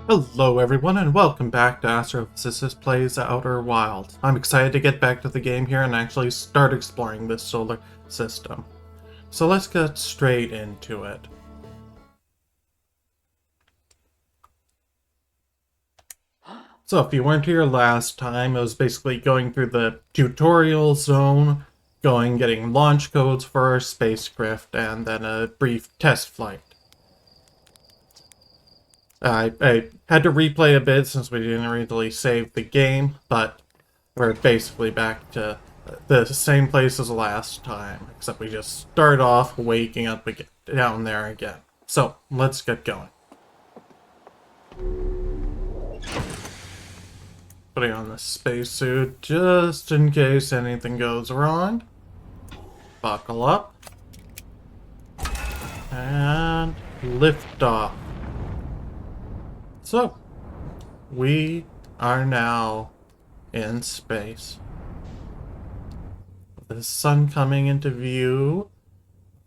Hello everyone and welcome back to Astrophysicist Plays Outer Wilds. I'm excited to get back to the game here and actually start exploring this solar system. So let's get straight into it. So if you weren't here last time, it was basically going through the tutorial zone, getting launch codes for our spacecraft, and then a brief test flight. I had to replay a bit since we didn't really save the game, but we're basically back to the same place as last time, except we just start off waking up again, down there again. So, let's get going. Putting on the spacesuit just in case anything goes wrong. Buckle up. And lift off. So, we are now in space. The sun coming into view,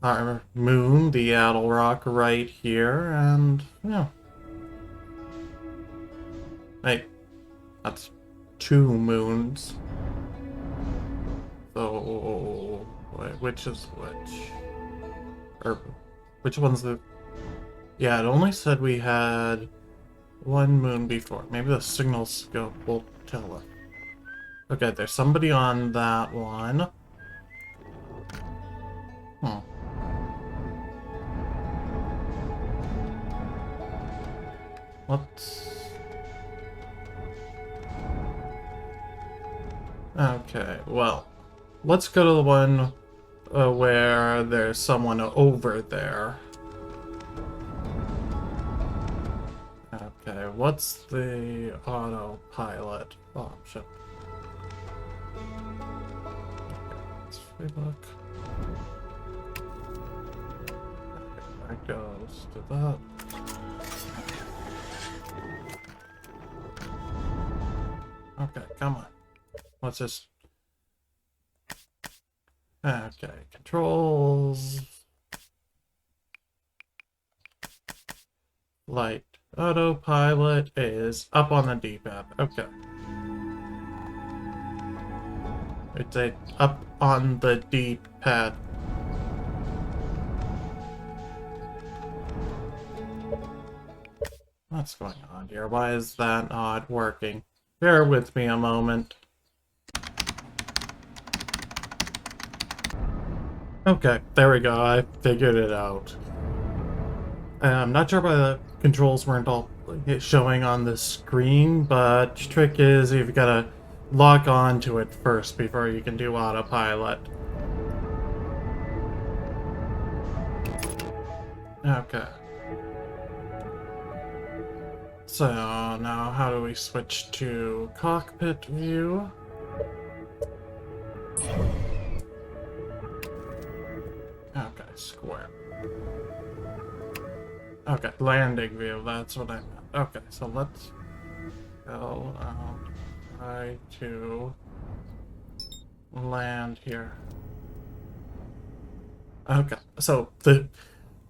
our moon, the Addle Rock right here, and, yeah. Hey, that's two moons. So, which is which? Or, which one's the... Yeah, it only said we had one moon before. Maybe the signal scope will tell us. Okay, there's somebody on that one. Let's... Okay, well, let's go to the one where there's someone over there. Okay, what's the autopilot option? Let's look. Okay, that goes to that. Okay, come on. Let's just... Okay, controls... Light. Autopilot is up on the D-pad. Okay. It's up on the D-pad. What's going on here? Why is that not working? Bear with me a moment. Okay, there we go. I figured it out. I'm not sure why the controls weren't all showing on the screen, but the trick is you've got to lock on to it first before you can do autopilot. Okay. So now how do we switch to cockpit view? Okay, square. Okay, landing view, that's what I meant. Okay, so let's go try to land here. Okay, so the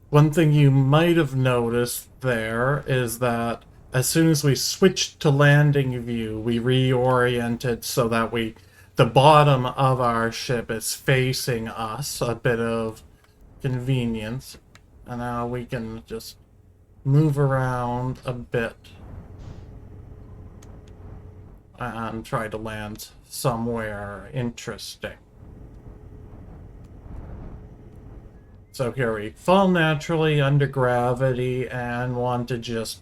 one thing you might have noticed there is that as soon as we switched to landing view, we reoriented so that the bottom of our ship is facing us, a bit of convenience. And now we can just move around a bit and try to land somewhere interesting. So here we fall naturally under gravity and want to just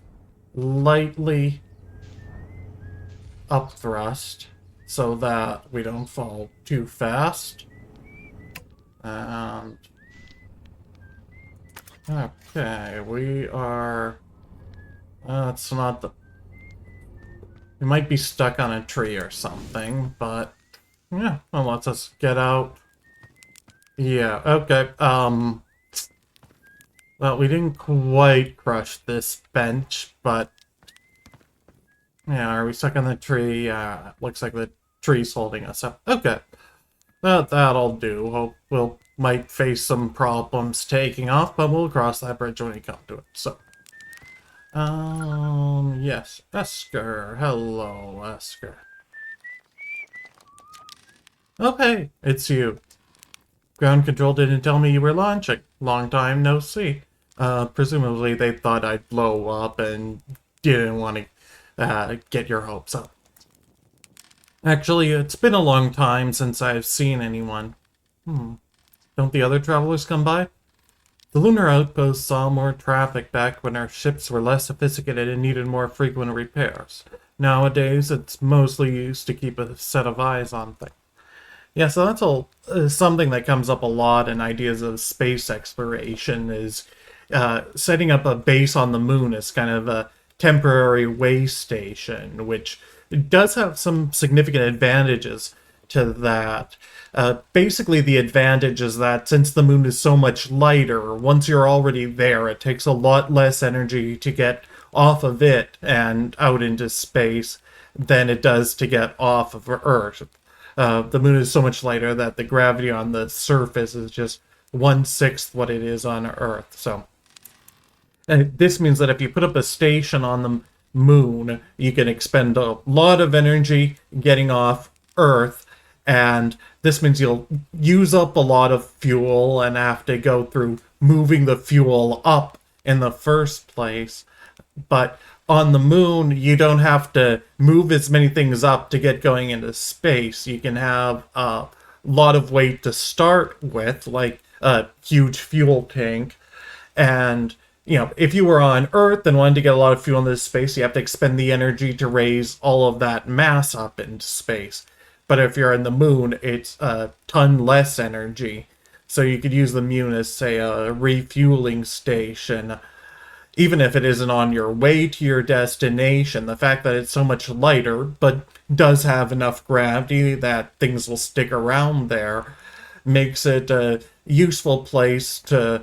lightly up thrust so that we don't fall too fast. And okay, we are... it's not the... We might be stuck on a tree or something, but... Yeah, well, let's us get out. Yeah, okay, well, we didn't quite crush this bench, but... Yeah, are we stuck on the tree? Looks like the tree's holding us up. Okay. That'll do. Might face some problems taking off, but we'll cross that bridge when we come to it. So, Yes, Esker. Hello, Esker. Okay, it's you. Ground control didn't tell me you were launching. Long time no see. Presumably they thought I'd blow up and didn't want to get your hopes up. Actually, it's been a long time since I've seen anyone. Don't the other travelers come by? The lunar outpost saw more traffic back when our ships were less sophisticated and needed more frequent repairs. Nowadays, it's mostly used to keep a set of eyes on things. Yeah, so that's something that comes up a lot in ideas of space exploration is setting up a base on the moon as kind of a temporary way station, which does have some significant advantages to that. Basically, the advantage is that since the moon is so much lighter, once you're already there, it takes a lot less energy to get off of it and out into space than it does to get off of Earth. The moon is so much lighter that the gravity on the surface is just 1/6 what it is on Earth. So, and this means that if you put up a station on the moon, you can expend a lot of energy getting off Earth, and this means you'll use up a lot of fuel and have to go through moving the fuel up in the first place. But on the moon, you don't have to move as many things up to get going into space. You can have a lot of weight to start with, like a huge fuel tank. And, if you were on Earth and wanted to get a lot of fuel into space, you have to expend the energy to raise all of that mass up into space. But if you're in the moon, it's a ton less energy. So you could use the moon as, say, a refueling station. Even if it isn't on your way to your destination, the fact that it's so much lighter, but does have enough gravity that things will stick around there, makes it a useful place to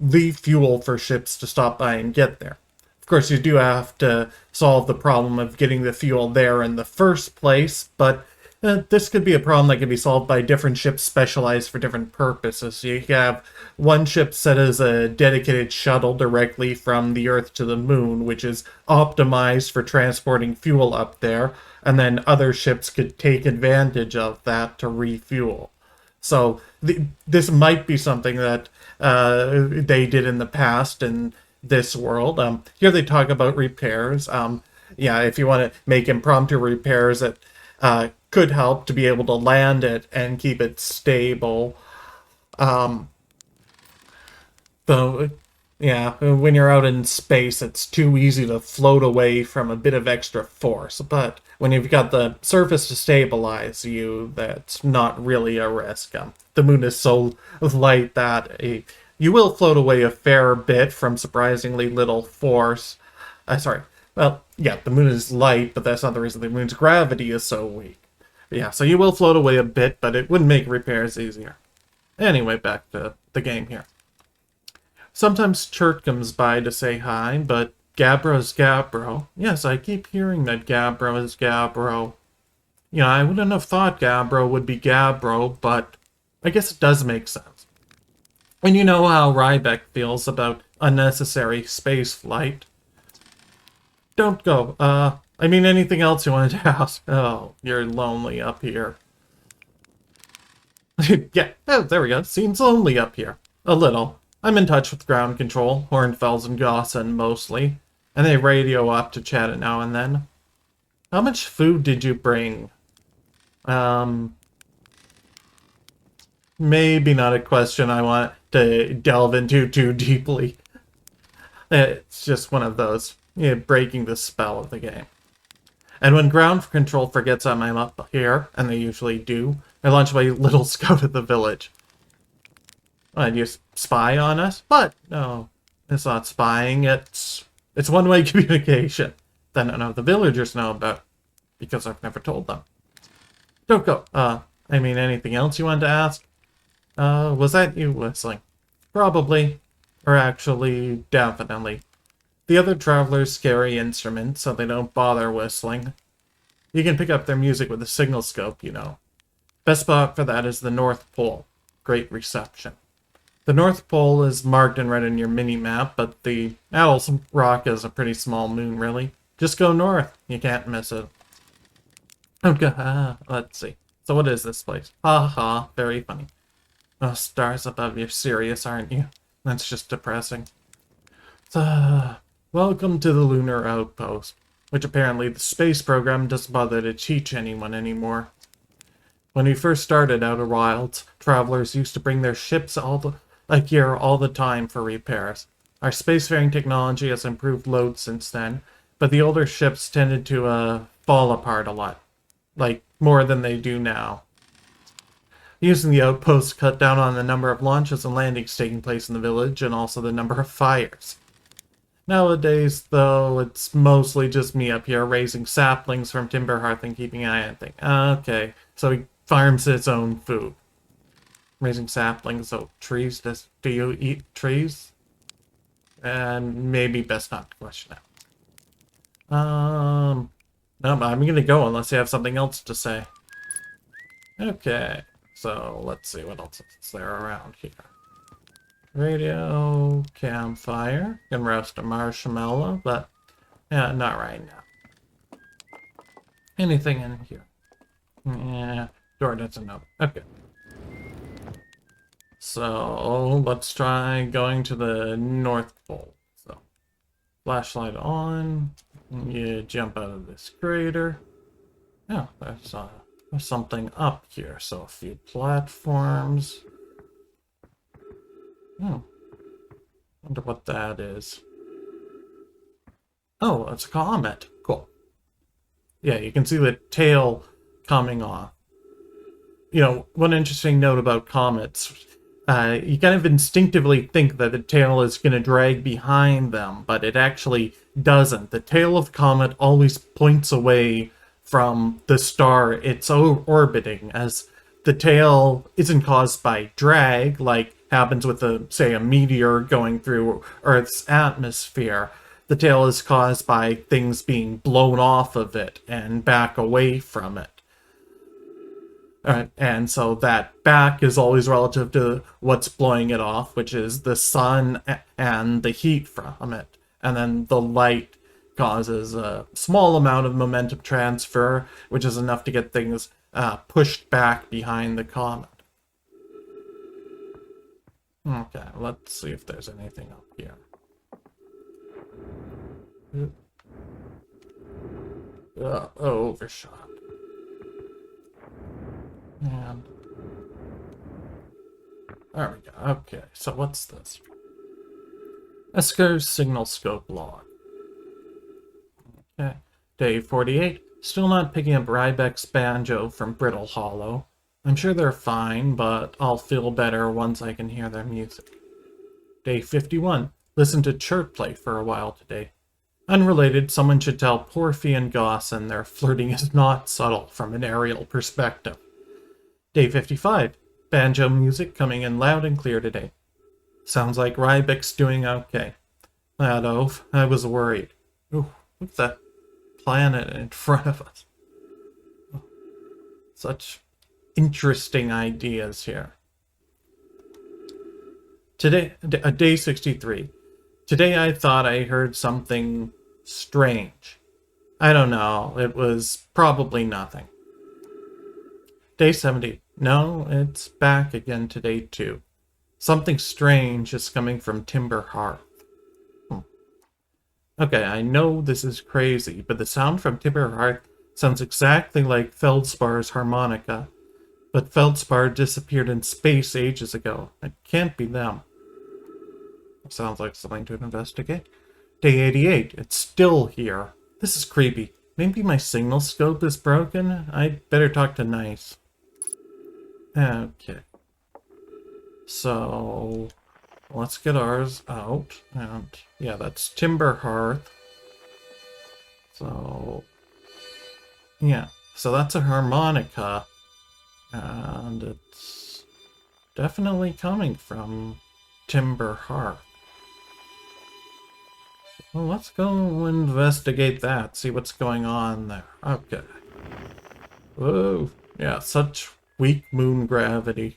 leave fuel for ships to stop by and get there. Of course, you do have to solve the problem of getting the fuel there in the first place, but this could be a problem that can be solved by different ships specialized for different purposes. So you have one ship set as a dedicated shuttle directly from the Earth to the moon, which is optimized for transporting fuel up there, and then other ships could take advantage of that to refuel. So this might be something that they did in the past in this world. Here they talk about repairs. If you want to make impromptu repairs that could help to be able to land it and keep it stable. Though, when you're out in space, it's too easy to float away from a bit of extra force. But when you've got the surface to stabilize you, that's not really a risk. The moon is so light that you will float away a fair bit from surprisingly little force. The moon is light, but that's not the reason the moon's gravity is so weak. So you will float away a bit, but it wouldn't make repairs easier. Anyway, back to the game here. Sometimes Chert comes by to say hi, but Gabbro's Gabbro. Yes, I keep hearing that Gabbro is Gabbro. I wouldn't have thought Gabbro would be Gabbro, but I guess it does make sense. And you know how Rybeck feels about unnecessary space flight. Don't go. Anything else you wanted to ask? Oh, you're lonely up here. There we go. Seems lonely up here. A little. I'm in touch with ground control, Hornfels and Gosson mostly, and they radio up to chat now and then. How much food did you bring? Maybe not a question I want to delve into too deeply. It's just one of those, breaking the spell of the game. And when ground control forgets I'm up here, and they usually do, I launch my little scout at the village. And you spy on us? But no, it's not spying. It's one-way communication that none of the villagers know about, because I've never told them. Don't go. Anything else you wanted to ask? Was that you whistling? Probably. Or actually, definitely. The other travelers carry instruments, so they don't bother whistling. You can pick up their music with a signal scope, Best spot for that is the North Pole. Great reception. The North Pole is marked in red in your mini-map, but the Atlas Rock is a pretty small moon, really. Just go north. You can't miss it. Okay, let's see. So what is this place? Ha ha, very funny. Oh, stars above, you're serious, aren't you? That's just depressing. Welcome to the Lunar Outpost, which apparently the space program doesn't bother to teach anyone anymore. When we first started Outer Wilds, travelers used to bring their ships here all the time for repairs. Our spacefaring technology has improved loads since then, but the older ships tended to fall apart a lot, like more than they do now. Using the outpost to cut down on the number of launches and landings taking place in the village, and also the number of fires. Nowadays, though, it's mostly just me up here raising saplings from timber hearth and keeping an eye on things. Okay, so he farms his own food. Raising saplings, so trees, do you eat trees? And maybe best not to question that. No, I'm gonna go unless you have something else to say. Okay, so let's see what else is there around here. Radio, campfire, can roast a marshmallow, but yeah, not right now. Anything in here? Yeah, door doesn't open. Okay. So let's try going to the North Pole. So flashlight on. You jump out of this crater. Yeah, there's something up here. So a few platforms. Wonder what that is. Oh, it's a comet. Cool. Yeah, you can see the tail coming off. You know, one interesting note about comets, you kind of instinctively think that the tail is going to drag behind them, but it actually doesn't. The tail of the comet always points away from the star it's orbiting, as the tail isn't caused by drag, like happens with, say, a meteor going through Earth's atmosphere. The tail is caused by things being blown off of it and back away from it. And so that back is always relative to what's blowing it off, which is the sun and the heat from it. And then the light causes a small amount of momentum transfer, which is enough to get things pushed back behind the comet. Okay, let's see if there's anything up here. Overshot. And there we go. Okay, so what's this? Esco's signal scope log. Okay, day 48. Still not picking up Rybek's banjo from Brittle Hollow. I'm sure they're fine, but I'll feel better once I can hear their music. Day 51. Listen to chirp play for a while today. Unrelated, someone should tell Porphy and Gosson their flirting is not subtle from an aerial perspective. Day 55. Banjo music coming in loud and clear today. Sounds like Rybek's doing okay. That oaf, I was worried. Ooh, what's that planet in front of us? Oh, such interesting ideas here. Today, day 63. Today I thought I heard something strange. I don't know, it was probably nothing. Day 70. No, it's back again today too. Something strange is coming from Timber Hearth. Okay, I know this is crazy, but the sound from Timber Hearth sounds exactly like Feldspar's harmonica. But Feldspar disappeared in space ages ago. It can't be them. Sounds like something to investigate. Day 88. It's still here. This is creepy. Maybe my signal scope is broken? I'd better talk to Nice. Okay. So let's get ours out. And yeah, that's Timber Hearth. So yeah. So that's a harmonica. And it's definitely coming from Timber Hearth. Well, let's go investigate that, see what's going on there. Okay. Whoa. Yeah, such weak moon gravity.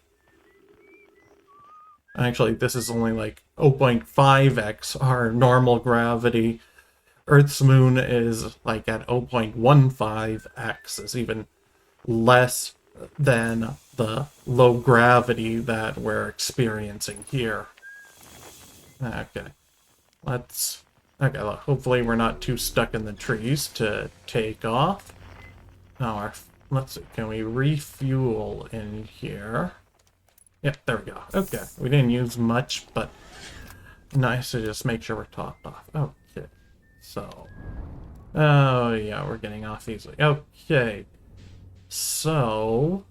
Actually, this is only like 0.5x our normal gravity. Earth's moon is like at 0.15x, is even less than the low gravity that we're experiencing here. Okay, let's... Okay, look, hopefully we're not too stuck in the trees to take off. Now, let's see, can we refuel in here? Yep, there we go. Okay, we didn't use much, but nice to just make sure we're topped off. Okay, so... Oh, yeah, we're getting off easily. Okay, so...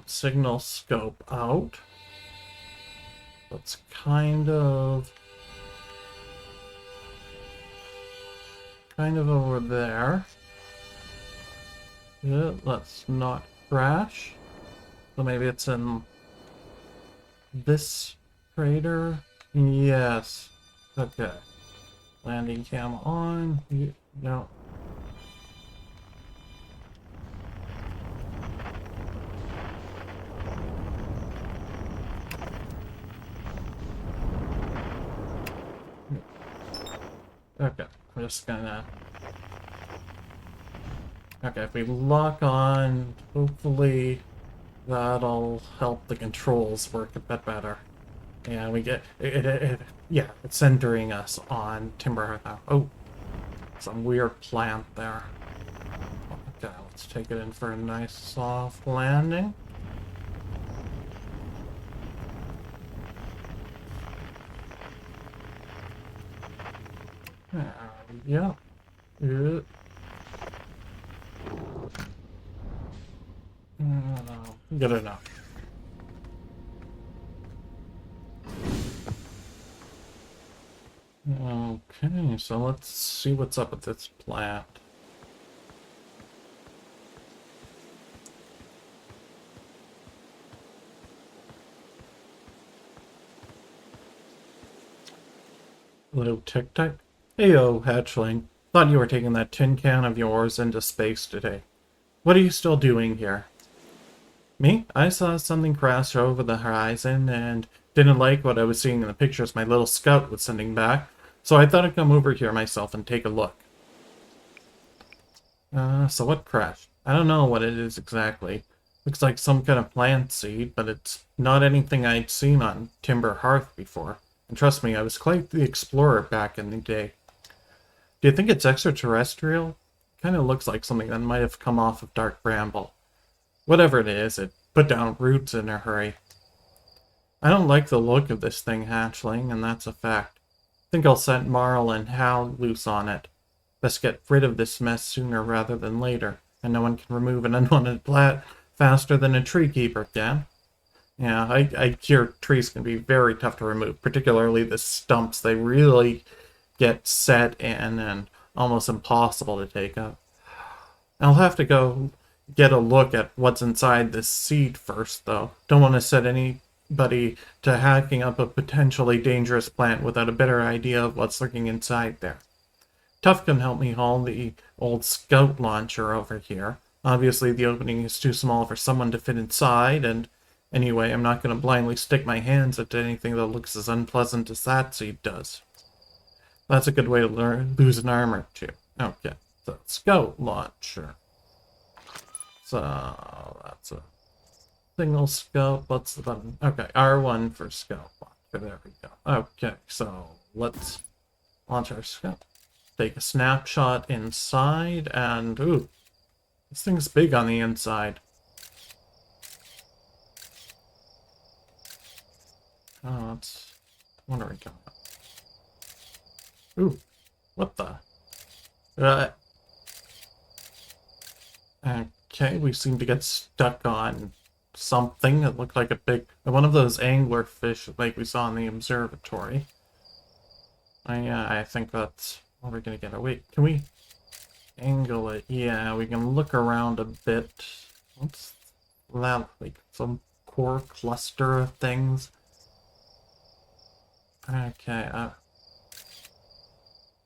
signal scope out. That's kind of over there. Yeah, let's not crash. So maybe it's in this crater? Yes. Okay. Landing cam on. No. Okay, we're just gonna... Okay, if we lock on, hopefully that'll help the controls work a bit better. Yeah, we get... yeah, it's centering us on Timber now. Oh, some weird plant there. Okay, let's take it in for a nice soft landing. Yeah. Good enough. Okay, so let's see what's up with this plant. Hello, Tic-Tac. Heyo, hatchling. Thought you were taking that tin can of yours into space today. What are you still doing here? Me? I saw something crash over the horizon and didn't like what I was seeing in the pictures my little scout was sending back, so I thought I'd come over here myself and take a look. So what crashed? I don't know what it is exactly. Looks like some kind of plant seed, but it's not anything I'd seen on Timber Hearth before. And trust me, I was quite the explorer back in the day. Do you think it's extraterrestrial? Kind of looks like something that might have come off of Dark Bramble. Whatever it is, it put down roots in a hurry. I don't like the look of this thing, hatchling, and that's a fact. Think I'll set Marl and Hal loose on it. Best get rid of this mess sooner rather than later, and no one can remove an unwanted plant faster than a tree keeper can. Yeah, I hear trees can be very tough to remove, particularly the stumps. They really get set in and almost impossible to take up. I'll have to go get a look at what's inside this seed first, though. Don't want to set anybody to hacking up a potentially dangerous plant without a better idea of what's lurking inside there. Tuff can help me haul the old scout launcher over here. Obviously, the opening is too small for someone to fit inside, and anyway, I'm not going to blindly stick my hands into anything that looks as unpleasant as that seed does. That's a good way to lose an arm or two. Okay, so scout launcher. So that's a single scout. What's the button? Okay, R1 for scout launcher. There we go. Okay, so let's launch our scout. Take a snapshot inside, and ooh, this thing's big on the inside. Oh, it's... What are we talking about? Ooh, what the? Okay, we seem to get stuck on something that looked like a big... One of those anglerfish like we saw in the observatory. I think that's what we're gonna get. Oh, wait, can we angle it? Yeah, we can look around a bit. What's that? Like some core cluster of things? Okay,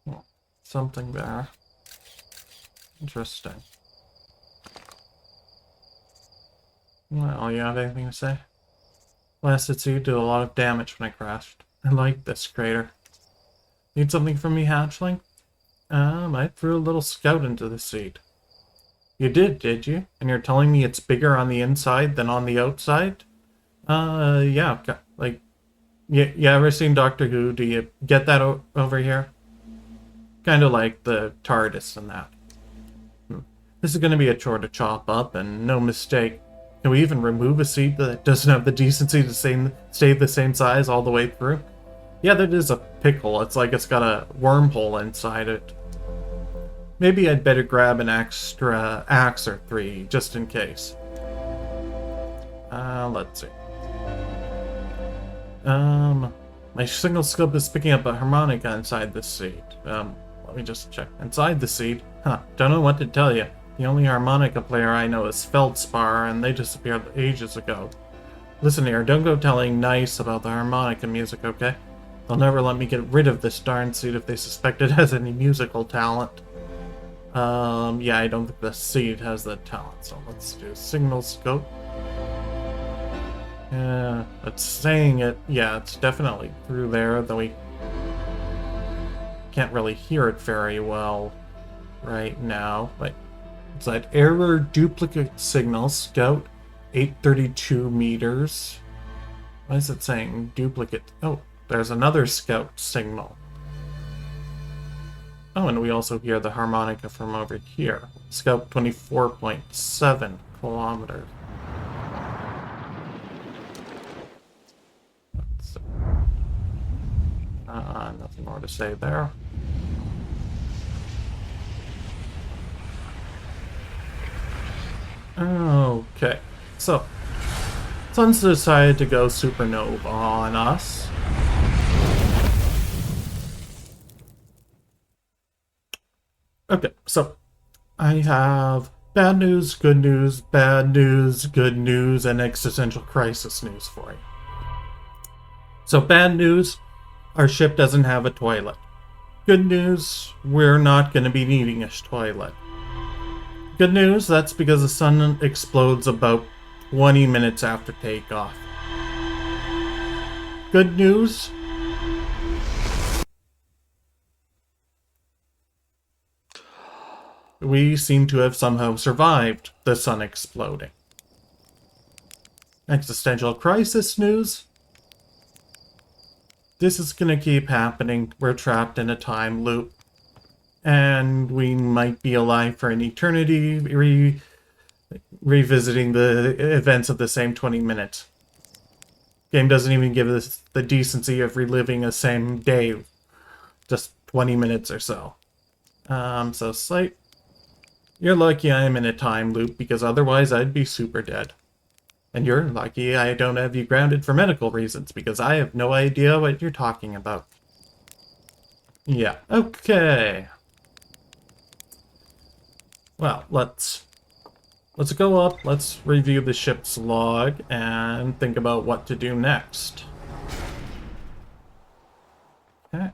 well, something there. Interesting. Well, you have anything to say? Blasted seed did a lot of damage when I crashed. I like this crater. Need something from me, hatchling? I threw a little scout into the seed. You did you? And you're telling me it's bigger on the inside than on the outside? Yeah. Like, you ever seen Doctor Who? Do you get that over here? Kind of like the TARDIS and that. This is going to be a chore to chop up, and no mistake. Can we even remove a seed that doesn't have the decency to stay the same size all the way through? Yeah, that is a pickle. It's like it's got a wormhole inside it. Maybe I'd better grab an extra axe or three, just in case. Let's see. My signal scope is picking up a harmonica inside this seed. Let me just check. Inside the seed? Don't know what to tell you. The only harmonica player I know is Feldspar, and they disappeared ages ago. Listen here, don't go telling Nice about the harmonica music, okay? They'll never let me get rid of this darn seed if they suspect it has any musical talent. Yeah, I don't think the seed has the talent, so let's do signal scope. Yeah, it's saying it. Yeah, it's definitely through there, though we can't really hear it very well right now. But it's that error duplicate signal, scout, 832 meters. Why is it saying duplicate? Oh, there's another scout signal. Oh, and we also hear the harmonica from over here. Scout 24.7 kilometers. Let's see. Nothing more to say there. Okay, so Sun's decided to go supernova on us. Okay, so I have bad news, good news, good news, and existential crisis news for you. So bad news, our ship doesn't have a toilet. Good news, we're not going to be needing a toilet. Good news, that's because the sun explodes about 20 minutes after takeoff. Good news, we seem to have somehow survived the sun exploding. Existential crisis news, this is going to keep happening. We're trapped in a time loop. And we might be alive for an eternity, revisiting the events of the same 20 minutes. Game doesn't even give us the decency of reliving the same day, just 20 minutes or so. So Sight, you're lucky I'm in a time loop, because otherwise I'd be super dead. And you're lucky I don't have you grounded for medical reasons, because I have no idea what you're talking about. Yeah, okay. Well, let's go up, let's review the ship's log, and think about what to do next. Okay.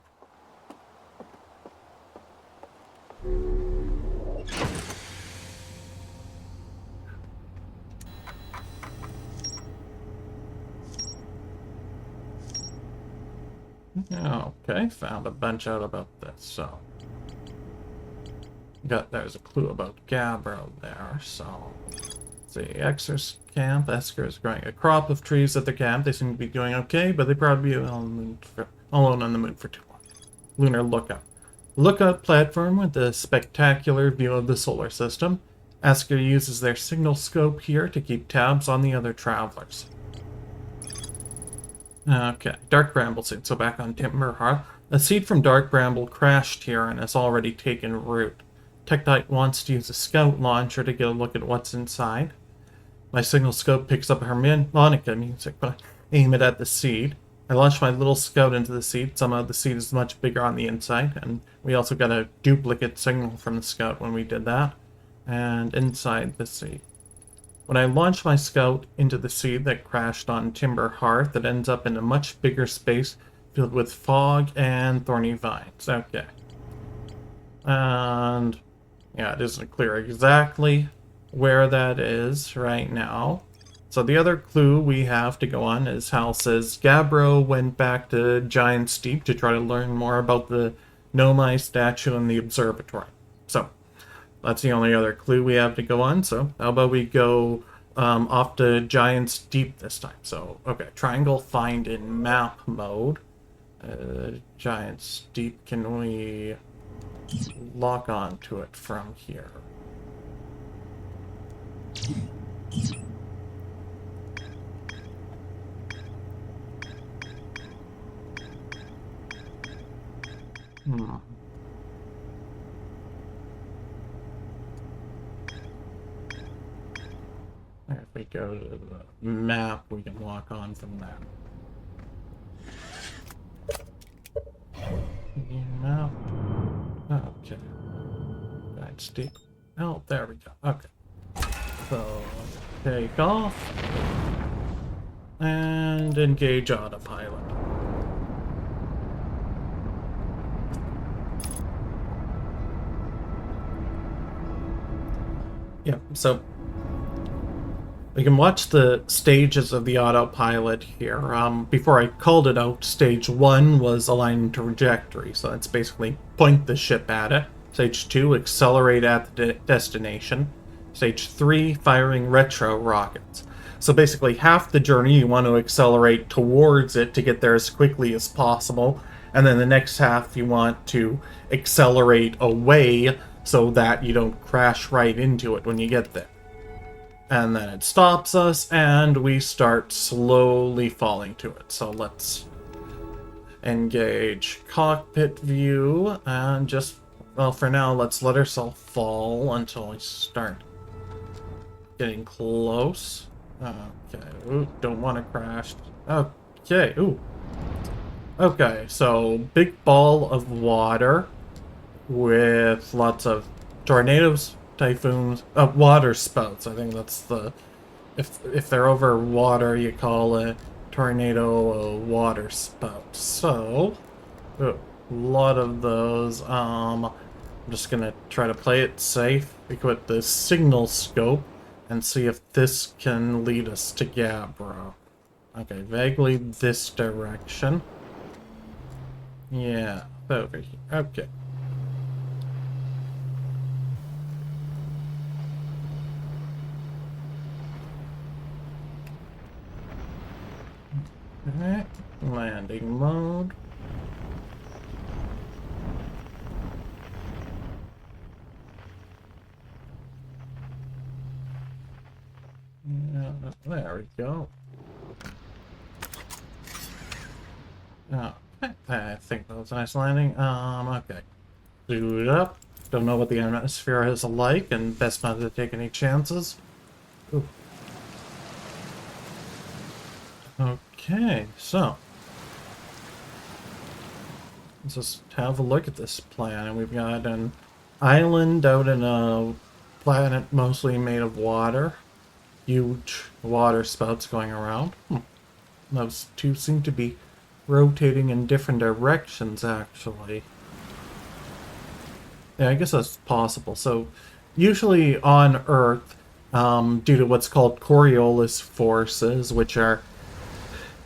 Okay, found a bunch out about this, so... There's a clue about Gabbro there, so... Let's see, Exer's camp. Esker is growing a crop of trees at their camp. They seem to be doing okay, but they probably be alone on the moon for too long. Lunar lookout. Lookout platform with a spectacular view of the solar system. Esker uses their signal scope here to keep tabs on the other travelers. Okay, Dark Bramble seed. So back on Timber Hearth. A seed from Dark Bramble crashed here and has already taken root. Tektite wants to use a scout launcher to get a look at what's inside. My signal scope picks up harmonica music, but I aim it at the seed. I launch my little scout into the seed. Somehow the seed is much bigger on the inside, and we also got a duplicate signal from the scout when we did that. And inside the seed. When I launch my scout into the seed that crashed on Timber Hearth, it ends up in a much bigger space filled with fog and thorny vines. Okay. And yeah, it isn't clear exactly where that is right now. So the other clue we have to go on is Hal says Gabbro went back to Giant's Deep to try to learn more about the Nomai statue in the observatory. So that's the only other clue we have to go on. So how about we go off to Giant's Deep this time? So, okay, triangle find in map mode. Giant's Deep, can we lock on to it from here? If we go to the map, we can lock on from that. Map. Okay. That's deep. Oh, there we go. Okay. So, take off. And engage autopilot. Yeah, so we can watch the stages of the autopilot here. Before I called it out, stage 1 was align trajectory, so that's basically point the ship at it. Stage 2, accelerate at the destination. Stage 3, firing retro rockets. So basically half the journey you want to accelerate towards it to get there as quickly as possible, and then the next half you want to accelerate away so that you don't crash right into it when you get there. And then it stops us, and we start slowly falling to it. So let's engage cockpit view, and just, well, for now, let's let ourselves fall until we start getting close. Okay, ooh, don't want to crash. Okay, ooh. Okay, so big ball of water with lots of tornadoes, typhoons, water spouts. I think that's the, if they're over water, you call a tornado a water spout. So, a lot of those. I'm just gonna try to play it safe, equip the signal scope, and see if this can lead us to Gabbro. Okay, vaguely this direction. Yeah, over here. Okay. Alright, landing mode. Yeah, there we go. Oh, I think that was a nice landing. Okay. Boot up. Don't know what the atmosphere is like, and best not to take any chances. Ooh. Okay, so let's just have a look at this planet. We've got an island out in a planet mostly made of water. Huge water spouts going around. Those two seem to be rotating in different directions, actually. Yeah, I guess that's possible. So, usually on Earth, due to what's called Coriolis forces, which are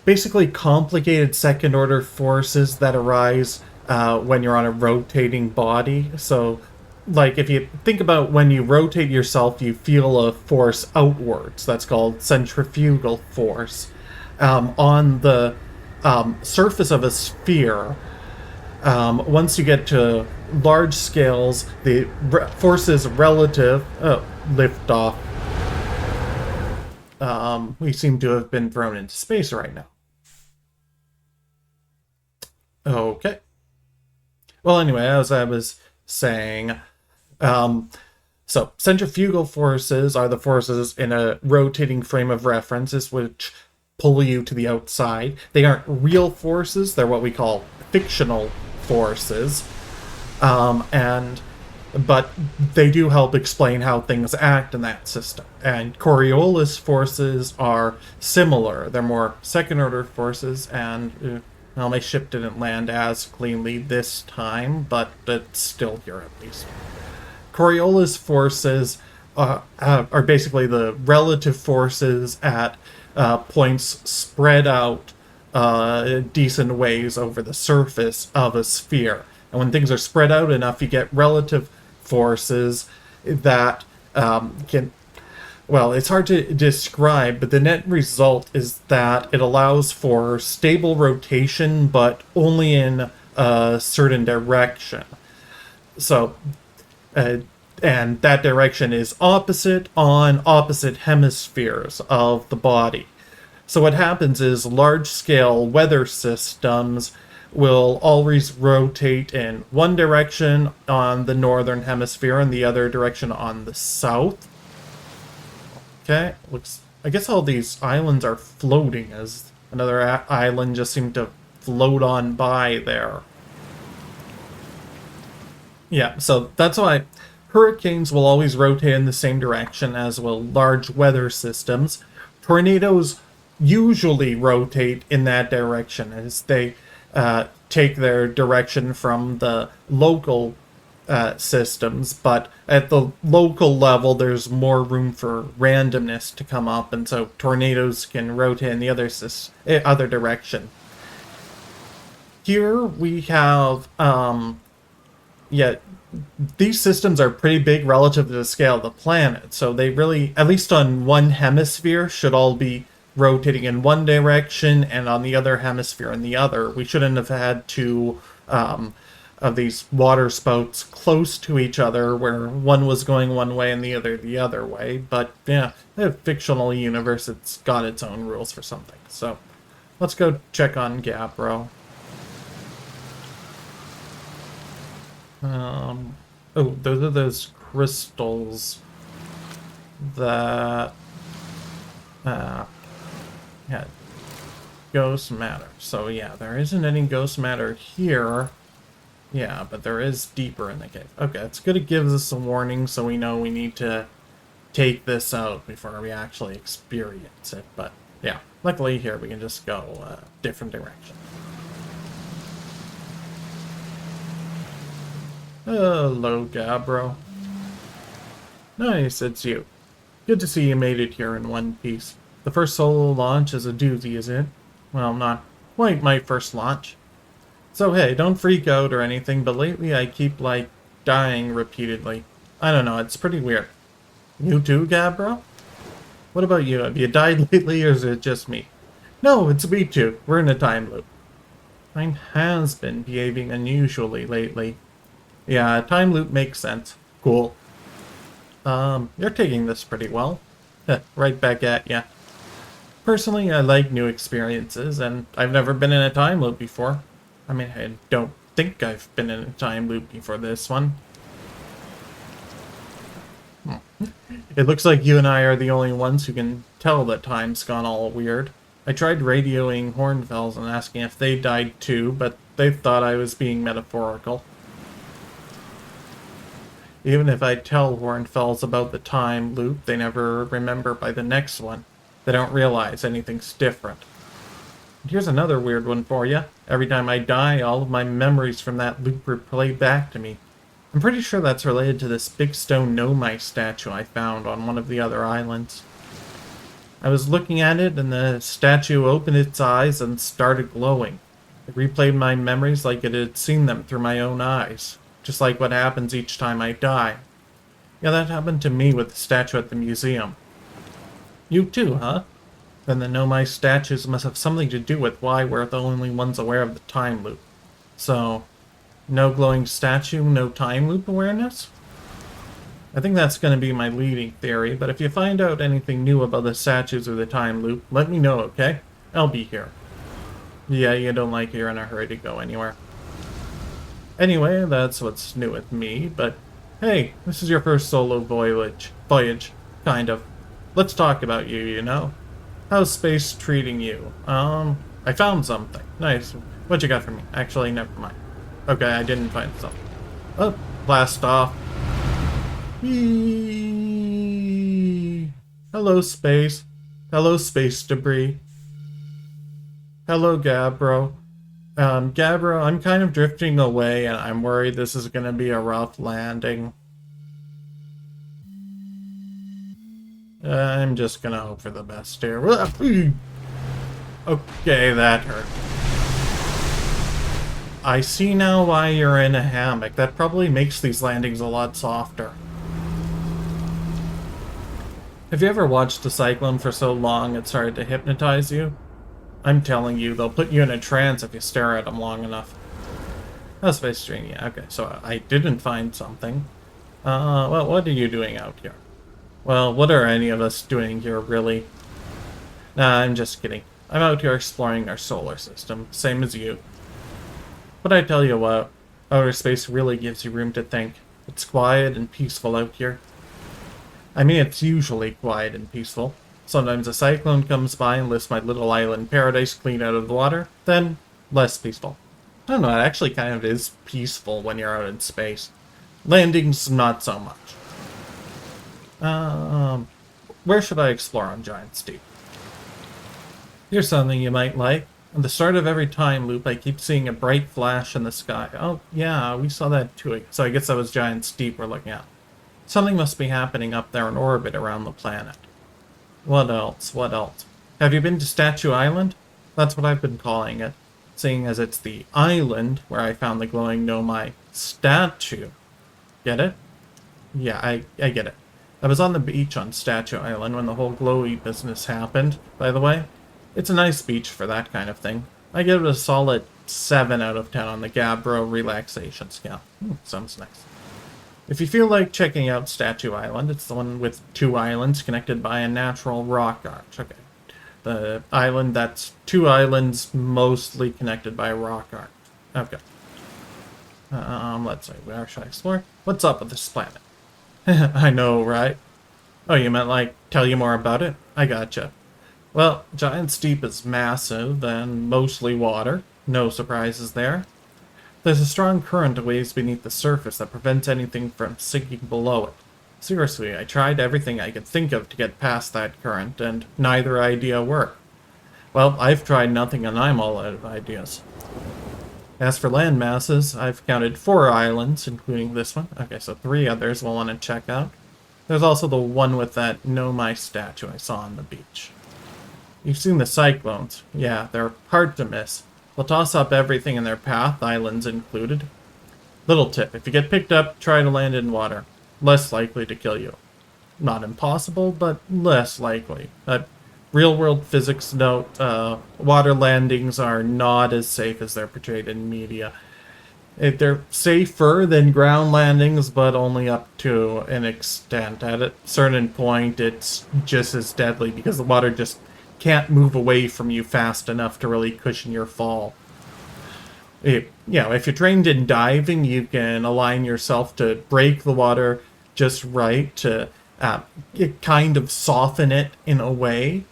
basically complicated second-order forces that arise when you're on a rotating body. So, like, if you think about when you rotate yourself, you feel a force outwards. That's called centrifugal force. On the surface of a sphere, once you get to large scales, the forces relative lift off. We seem to have been thrown into space right now. Okay. Well, anyway, as I was saying, so centrifugal forces are the forces in a rotating frame of references which pull you to the outside. They aren't real forces, they're what we call fictional forces. But they do help explain how things act in that system. And Coriolis forces are similar. They're more second-order forces, and well, my ship didn't land as cleanly this time, but it's still here at least. Coriolis forces are basically the relative forces at points spread out decent ways over the surface of a sphere. And when things are spread out enough, you get relative forces that can, well, it's hard to describe, but the net result is that it allows for stable rotation, but only in a certain direction. So, and that direction is opposite on opposite hemispheres of the body. So what happens is large-scale weather systems will always rotate in one direction on the northern hemisphere and the other direction on the south. Okay, looks. I guess all these islands are floating, as another island just seemed to float on by there. Yeah, so that's why hurricanes will always rotate in the same direction, as will large weather systems. Tornadoes usually rotate in that direction, as they take their direction from the local systems, but at the local level there's more room for randomness to come up, and so tornadoes can rotate in the other direction. Here we have yeah, these systems are pretty big relative to the scale of the planet, so they really, at least on one hemisphere, should all be rotating in one direction, and on the other hemisphere in the other. We shouldn't have had two of these water spouts close to each other, where one was going one way and the other way. But yeah, in a fictional universe, it's got its own rules for something. So let's go check on Gabbro. Oh, those are those crystals that had ghost matter. So yeah, there isn't any ghost matter here. Yeah, but there is deeper in the cave. Okay, it's good it gives us a warning so we know we need to take this out before we actually experience it. But yeah, luckily here we can just go a different direction. Hello, Gabbro. Nice, it's you. Good to see you made it here in one piece. The first solo launch is a doozy, is it? Well, not quite my first launch. So hey, don't freak out or anything, but lately I keep, like, dying repeatedly. I don't know, it's pretty weird. You too, Gabbro? What about you? Have you died lately, or is it just me? No, it's me too. We're in a time loop. Time has been behaving unusually lately. Yeah, time loop makes sense. Cool. You're taking this pretty well. Right back at ya. Personally, I like new experiences, and I've never been in a time loop before. I mean, I don't think I've been in a time loop before this one. It looks like you and I are the only ones who can tell that time's gone all weird. I tried radioing Hornfells and asking if they died too, but they thought I was being metaphorical. Even if I tell Hornfells about the time loop, they never remember by the next one. They don't realize anything's different. And here's another weird one for you. Every time I die, all of my memories from that loop replay back to me. I'm pretty sure that's related to this big stone Nomai statue I found on one of the other islands. I was looking at it, and the statue opened its eyes and started glowing. It replayed my memories like it had seen them through my own eyes. Just like what happens each time I die. Yeah, that happened to me with the statue at the museum. You too, huh? Then the Nomai statues must have something to do with why we're the only ones aware of the time loop. So, no glowing statue, no time loop awareness? I think that's going to be my leading theory, but if you find out anything new about the statues or the time loop, let me know, okay? I'll be here. Yeah, you don't like you're in a hurry to go anywhere. Anyway, that's what's new with me, but hey, this is your first solo voyage, kind of. Let's talk about you, you know? How's space treating you? I found something. Nice. What you got for me? Actually, never mind. Okay, I didn't find something. Oh, blast off. Whee! Hello, space. Hello, space debris. Hello, Gabbro. Gabbro, I'm kind of drifting away, and I'm worried this is going to be a rough landing. I'm just gonna hope for the best here. Okay, that hurt. I see now why you're in a hammock. That probably makes these landings a lot softer. Have you ever watched a cyclone for so long it started to hypnotize you? I'm telling you, they'll put you in a trance if you stare at them long enough. Oh, space string, yeah, okay, so I didn't find something. Well, what are you doing out here? Well, what are any of us doing here, really? Nah, I'm just kidding. I'm out here exploring our solar system, same as you. But I tell you what, outer space really gives you room to think. It's quiet and peaceful out here. I mean, it's usually quiet and peaceful. Sometimes a cyclone comes by and lifts my little island paradise clean out of the water, then less peaceful. I don't know, it actually kind of is peaceful when you're out in space. Landings, not so much. Where should I explore on Giant Steep? Here's something you might like. At the start of every time loop, I keep seeing a bright flash in the sky. Oh, yeah, we saw that too. So I guess that was Giant Steep we're looking at. Something must be happening up there in orbit around the planet. What else? What else? Have you been to Statue Island? That's what I've been calling it, seeing as it's the island where I found the glowing Nomai statue. Get it? Yeah, I get it. I was on the beach on Statue Island when the whole glowy business happened, by the way. It's a nice beach for that kind of thing. I give it a solid 7 out of 10 on the Gabbro relaxation scale. Sounds nice. If you feel like checking out Statue Island, it's the one with 2 islands connected by a natural rock arch. Okay. The island that's 2 islands mostly connected by a rock arch. Okay. Let's see, where should I explore? What's up with this planet? I know, right? Oh, you meant like, tell you more about it? I gotcha. Well, Giant Steep is massive and mostly water. No surprises there. There's a strong current a ways beneath the surface that prevents anything from sinking below it. Seriously, I tried everything I could think of to get past that current, and neither idea worked. Well, I've tried nothing and I'm all out of ideas. As for land masses, I've counted 4 islands, including this one. Okay, so 3 others we'll want to check out. There's also the one with that Nomai statue I saw on the beach. You've seen the cyclones. Yeah, they're hard to miss. They'll toss up everything in their path, islands included. Little tip, if you get picked up, try to land in water. Less likely to kill you. Not impossible, but less likely. Real-world physics note, water landings are not as safe as they're portrayed in media. They're safer than ground landings, but only up to an extent. At a certain point, it's just as deadly because the water just can't move away from you fast enough to really cushion your fall. If you're trained in diving, you can align yourself to break the water just right to kind of soften it in a way.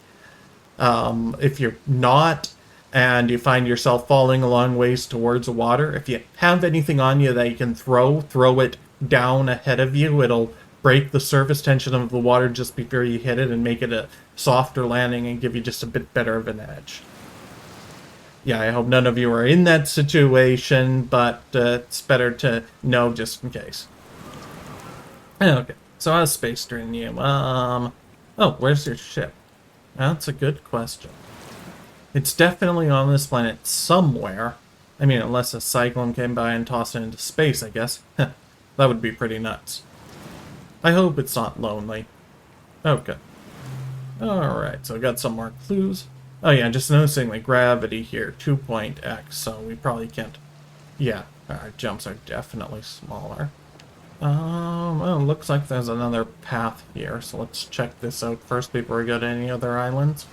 If you're not, and you find yourself falling a long ways towards the water, if you have anything on you that you can throw it down ahead of you. It'll break the surface tension of the water just before you hit it and make it a softer landing and give you just a bit better of an edge. Yeah, I hope none of you are in that situation, but it's better to know just in case. Okay, so how's space treating you? Oh, where's your ship? That's a good question. It's definitely on this planet somewhere. I mean, unless a cyclone came by and tossed it into space, I guess. That would be pretty nuts. I hope it's not lonely. Okay. Alright, so I got some more clues. Oh yeah, just noticing the gravity here, 2.x, so we probably can't... Yeah, our jumps are definitely smaller. Well, it looks like there's another path here, so let's check this out first before we go to any other islands.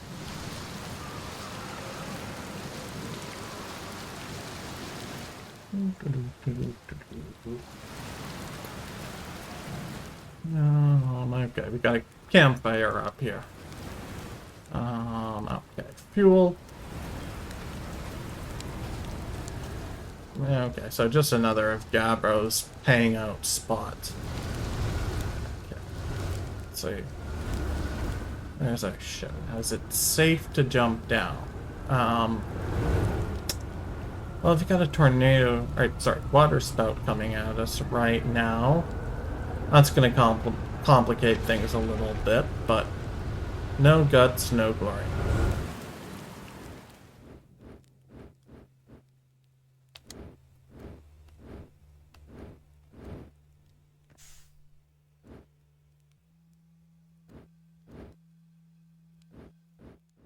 Okay, we got a campfire up here. Okay, fuel. Okay, so just another of Gabbro's hangout spots. Okay, let's see. There's our ship. Is it safe to jump down? Well, if you got a tornado, water spout coming at us right now, that's going to complicate things a little bit, but No guts, no glory.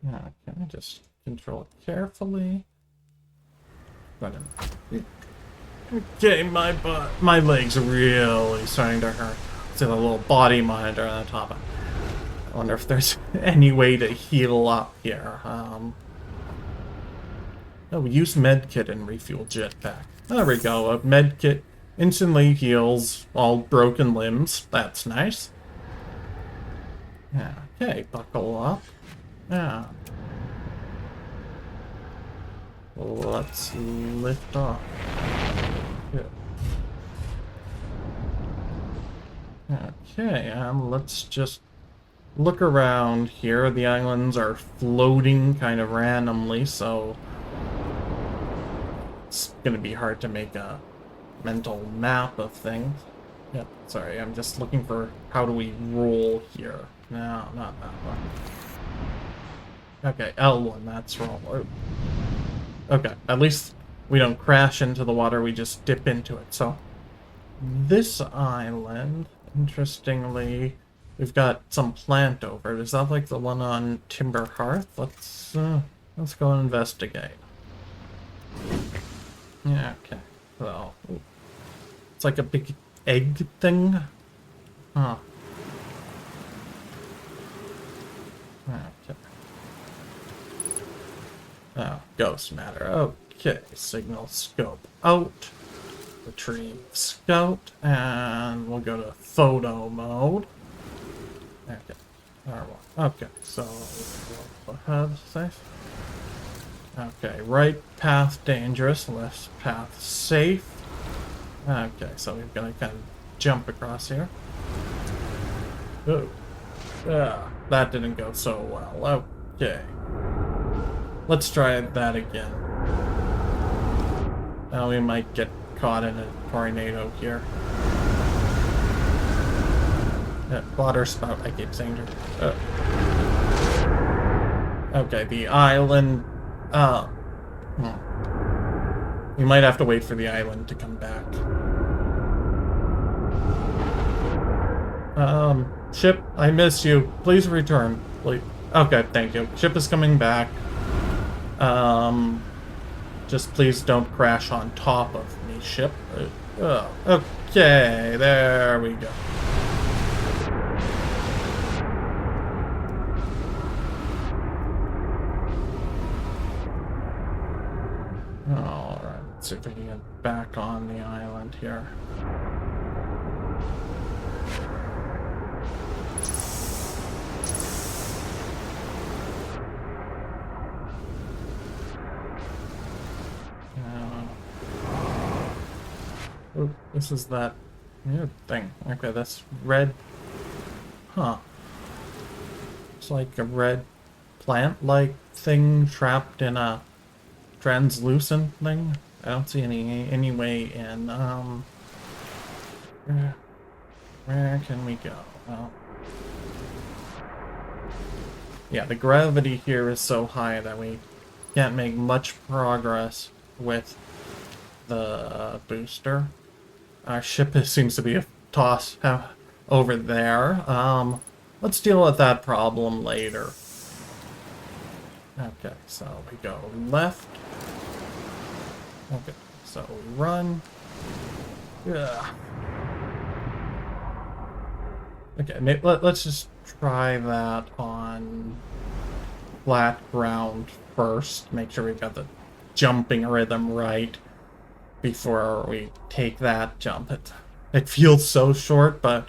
Yeah, can I just control it carefully? But okay, my legs are really starting to hurt. See the little body monitor on the top. I wonder if there's any way to heal up here. Oh, use medkit and refuel jetpack. There we go. A medkit instantly heals all broken limbs. That's nice. Yeah. Okay, buckle up. Yeah. Let's lift off. Good. Okay, let's just look around here. The islands are floating kind of randomly, so it's gonna be hard to make a mental map of things. Yep, sorry, I'm just looking for how do we roll here. No, not that one. Okay, L1, that's roll. Okay, at least we don't crash into the water, we just dip into it. So, this island, interestingly, we've got some plant over it. Is that like the one on Timber Hearth? Let's go investigate. Yeah, okay. So, it's like a big egg thing. Huh. Okay. Oh, ghost matter. Okay, signal scope out. Retrieve scout, and we'll go to photo mode. Okay. Okay, so ahead, safe. Okay, right path dangerous, left path safe. Okay, so we've got to kind of jump across here. Oh, that didn't go so well. Okay. Let's try that again. Now we might get caught in a tornado here. Water spout, I keep saying. Okay, the island. We might have to wait for the island to come back. Ship, I miss you. Please return. Please. Okay, thank you. Ship is coming back. Just please don't crash on top of me, ship. Okay, there we go. Alright, let's see if we can get back on the island here. Oh, this is that weird thing. Okay, that's red. Huh. It's like a red plant-like thing trapped in a translucent thing. I don't see any way in. Where can we go? Well, yeah, the gravity here is so high that we can't make much progress with the booster. Our ship seems to be a toss over there. Let's deal with that problem later. Okay, so we go left. Okay, so we run. Yeah. Okay, let's just try that on flat ground first. Make sure we've got the jumping rhythm right before we take that jump. It feels so short, but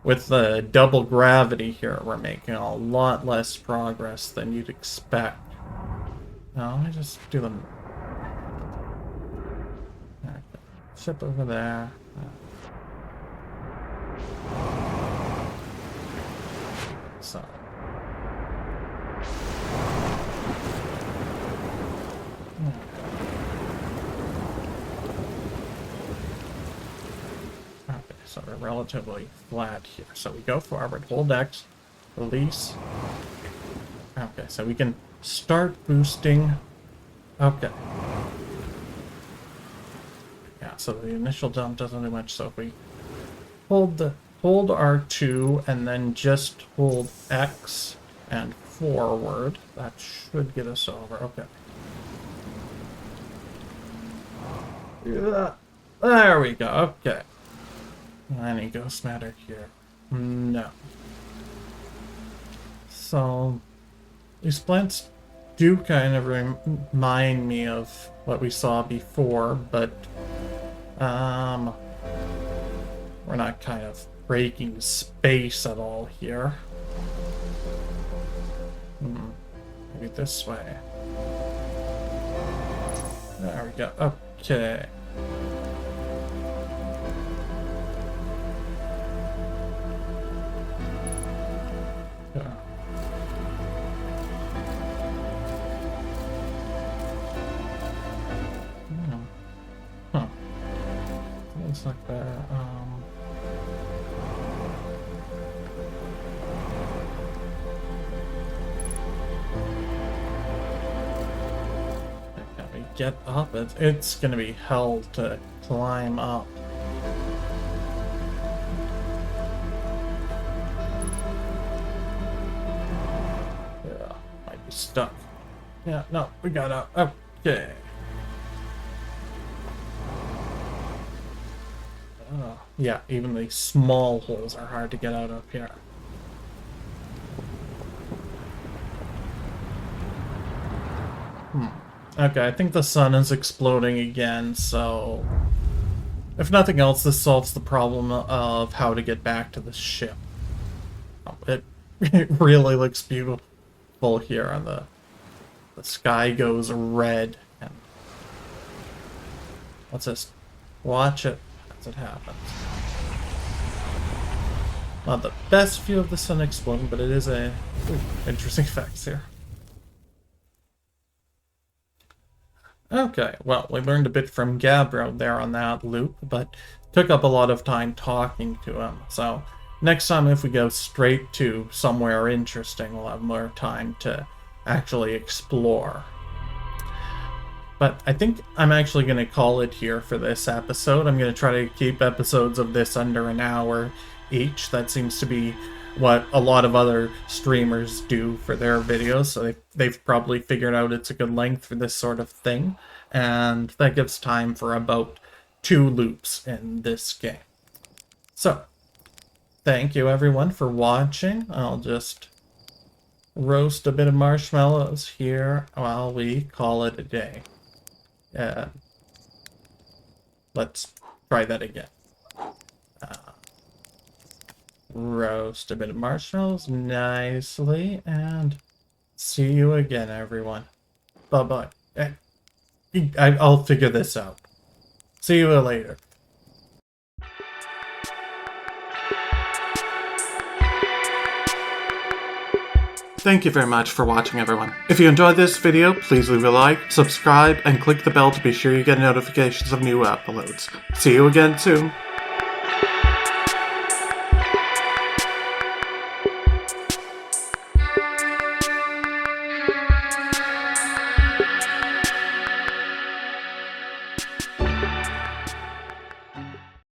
with the double gravity here, we're making a lot less progress than you'd expect. Now, let me just do them. Okay. Ship over there. So. So we're relatively flat here. So we go forward, hold X, release. Okay, so we can start boosting. Okay. Yeah, so the initial jump doesn't do much, so if we hold R2 and then just hold X and forward, that should get us over. Okay. Yeah, there we go. Okay. Any ghost matter here? No. So these plants do kind of remind me of what we saw before, but we're not kind of breaking space at all here. Maybe this way. There we go. Okay. Huh. Looks like that. Can we get up? It's gonna be hell to climb up. Yeah, might be stuck. Yeah, no, we got up. Okay. Yeah, even the small holes are hard to get out of here. Okay, I think the sun is exploding again, so if nothing else, this solves the problem of how to get back to the ship. It really looks beautiful here on the sky goes red. And let's just watch it as it happens. Not the best view of the sun exploding, but it is a interesting effects here. Okay, well, we learned a bit from Gabbro there on that loop, but took up a lot of time talking to him. So next time, if we go straight to somewhere interesting, we'll have more time to actually explore. But I think I'm actually going to call it here for this episode. I'm going to try to keep episodes of this under an hour each. That seems to be what a lot of other streamers do for their videos, so they've probably figured out it's a good length for this sort of thing, and that gives time for about 2 loops in this game. So, thank you everyone for watching. I'll just roast a bit of marshmallows here while we call it a day. Let's try that again. Roast a bit of marshmallows nicely, and see you again, everyone. Bye-bye. I'll figure this out. See you later. Thank you very much for watching, everyone. If you enjoyed this video, please leave a like, subscribe, and click the bell to be sure you get notifications of new uploads. See you again soon.